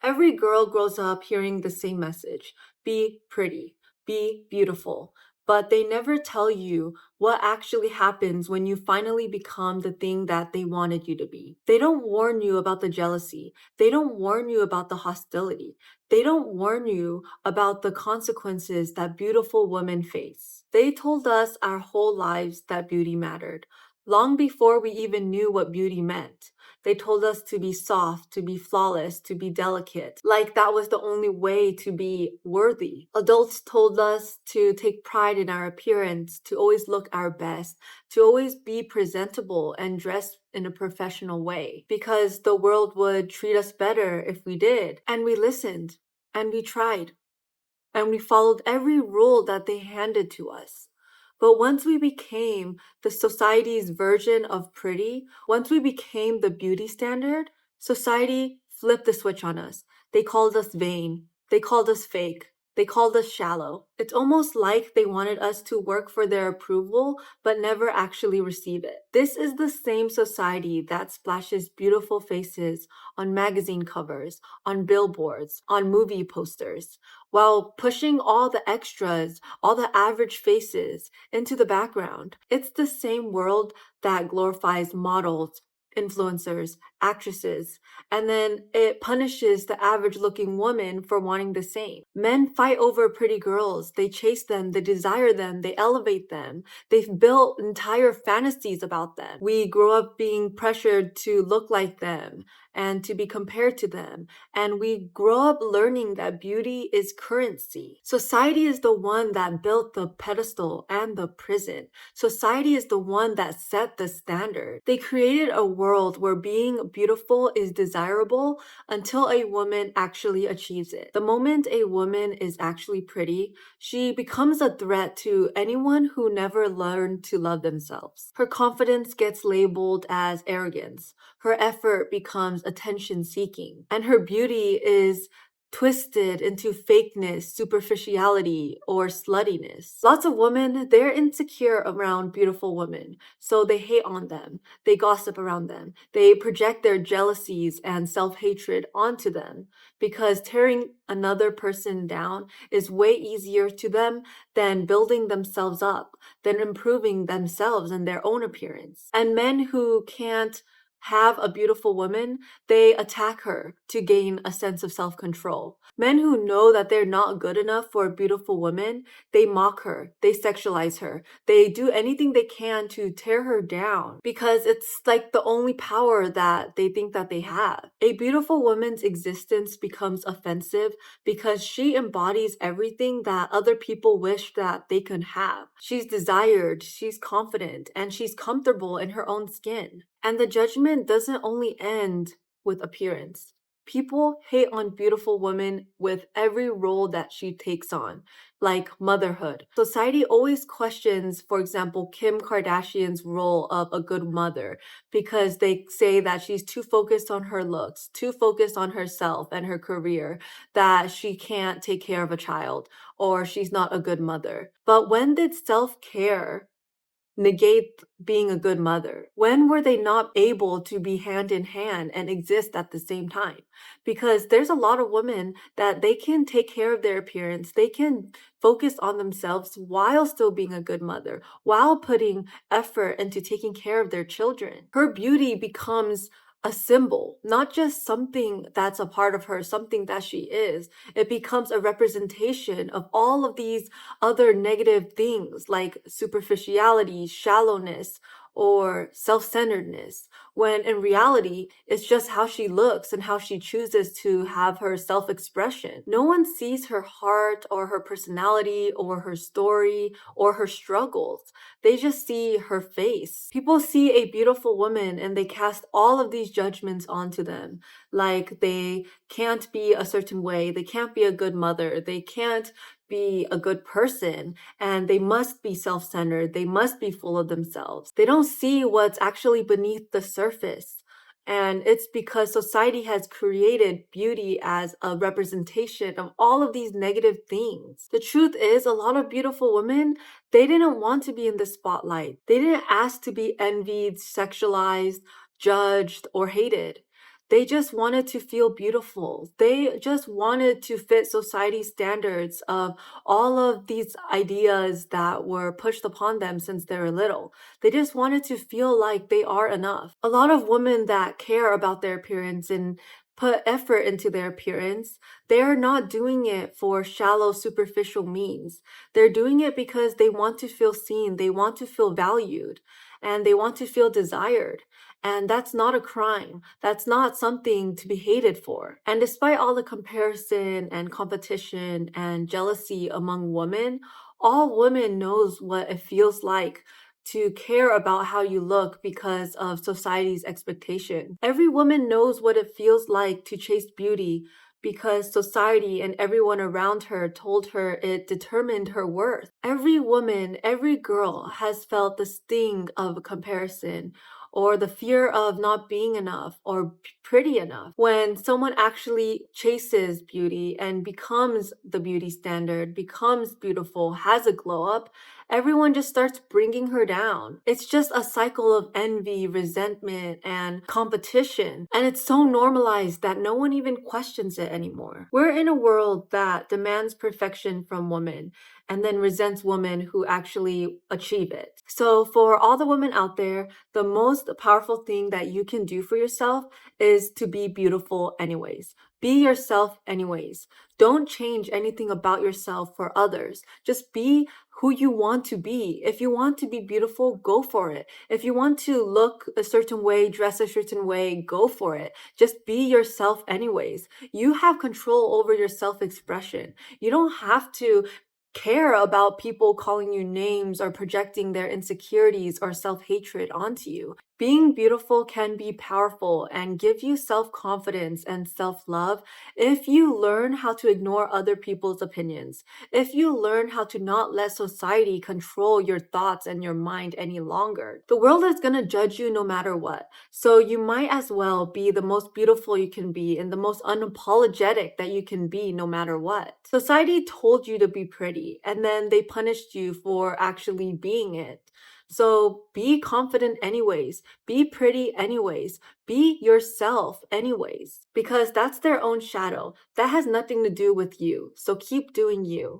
Every girl grows up hearing the same message: be pretty, be beautiful. But they never tell you what actually happens when you finally become the thing that they wanted you to be. They don't warn you about the jealousy. They don't warn you about the hostility. They don't warn you about the consequences that beautiful women face. They told us our whole lives that beauty mattered, long before we even knew what beauty meant. They told us to be soft, to be flawless, to be delicate, like that was the only way to be worthy. Adults told us to take pride in our appearance, to always look our best, to always be presentable and dressed in a professional way, because the world would treat us better if we did. And we listened, and we tried, and we followed every rule that they handed to us. But once we became the society's version of pretty, once we became the beauty standard, society flipped the switch on us. They called us vain. They called us fake. They called us shallow. It's almost like they wanted us to work for their approval, but never actually receive it. This is the same society that splashes beautiful faces on magazine covers, on billboards, on movie posters, while pushing all the extras, all the average faces, into the background. It's the same world that glorifies models, influencers, actresses, and then it punishes the average looking woman for wanting the same. Men fight over pretty girls. They chase them, they desire them, they elevate them. They've built entire fantasies about them. We grow up being pressured to look like them and to be compared to them. And we grow up learning that beauty is currency. Society is the one that built the pedestal and the prison. Society is the one that set the standard. They created a world where being beautiful is desirable until a woman actually achieves it. The moment a woman is actually pretty, she becomes a threat to anyone who never learned to love themselves. Her confidence gets labeled as arrogance. Her effort becomes attention seeking, and her beauty is twisted into fakeness, superficiality, or sluttiness. Lots of women, they're insecure around beautiful women, so they hate on them, they gossip around them, they project their jealousies and self-hatred onto them, because tearing another person down is way easier to them than building themselves up, than improving themselves and their own appearance. And men who can't have a beautiful woman, they attack her to gain a sense of self-control. Men who know that they're not good enough for a beautiful woman, they mock her, they sexualize her, they do anything they can to tear her down because it's like the only power that they think that they have. A beautiful woman's existence becomes offensive because she embodies everything that other people wish that they could have. She's desired, she's confident, and she's comfortable in her own skin. And the judgment doesn't only end with appearance. People hate on beautiful women with every role that she takes on, like motherhood. Society always questions, for example, Kim Kardashian's role of a good mother because they say that she's too focused on her looks, too focused on herself and her career, that she can't take care of a child or she's not a good mother. But when did self-care negate being a good mother? When were they not able to be hand in hand and exist at the same time? Because there's a lot of women that they can take care of their appearance, they can focus on themselves while still being a good mother, while putting effort into taking care of their children. Her beauty becomes a symbol, not just something that's a part of her, something that she is. It becomes a representation of all of these other negative things like superficiality, shallowness, or self-centeredness, when in reality, it's just how she looks and how she chooses to have her self-expression. No one sees her heart or her personality or her story or her struggles. They just see her face. People see a beautiful woman and they cast all of these judgments onto them. Like they can't be a certain way, they can't be a good mother, they can't be a good person, and they must be self-centered, they must be full of themselves. They don't see what's actually beneath the surface. And it's because society has created beauty as a representation of all of these negative things. The truth is, a lot of beautiful women, they didn't want to be in the spotlight. They didn't ask to be envied, sexualized, judged, or hated. They just wanted to feel beautiful. They just wanted to fit society's standards of all of these ideas that were pushed upon them since they were little. They just wanted to feel like they are enough. A lot of women that care about their appearance and put effort into their appearance, they're not doing it for shallow, superficial means. They're doing it because they want to feel seen, they want to feel valued, and they want to feel desired. And that's not a crime. That's not something to be hated for. And despite all the comparison and competition and jealousy among women, all women knows what it feels like to care about how you look because of society's expectation. Every woman knows what it feels like to chase beauty because society and everyone around her told her it determined her worth. Every woman, every girl has felt the sting of comparison or the fear of not being enough or pretty enough. When someone actually chases beauty and becomes the beauty standard, becomes beautiful, has a glow up, everyone just starts bringing her down. It's just a cycle of envy, resentment, and competition. And it's so normalized that no one even questions it anymore. We're in a world that demands perfection from women and then resents women who actually achieve it. So, for all the women out there, the most powerful thing that you can do for yourself is to be beautiful, anyways. Be yourself, anyways. Don't change anything about yourself for others. Just be who you want to be. If you want to be beautiful, go for it. If you want to look a certain way, dress a certain way, go for it. Just be yourself, anyways. You have control over your self expression. You don't have to care about people calling you names or projecting their insecurities or self hatred onto you. Being beautiful can be powerful and give you self confidence and self love if you learn how to ignore other people's opinions, if you learn how to not let society control your thoughts and your mind any longer. The world is going to judge you no matter what. So you might as well be the most beautiful you can be and the most unapologetic that you can be no matter what. Society told you to be pretty and then they punished you for actually being it. So be confident anyways. Be pretty anyways. Be yourself anyways. Because that's their own shadow. That has nothing to do with you. So keep doing you.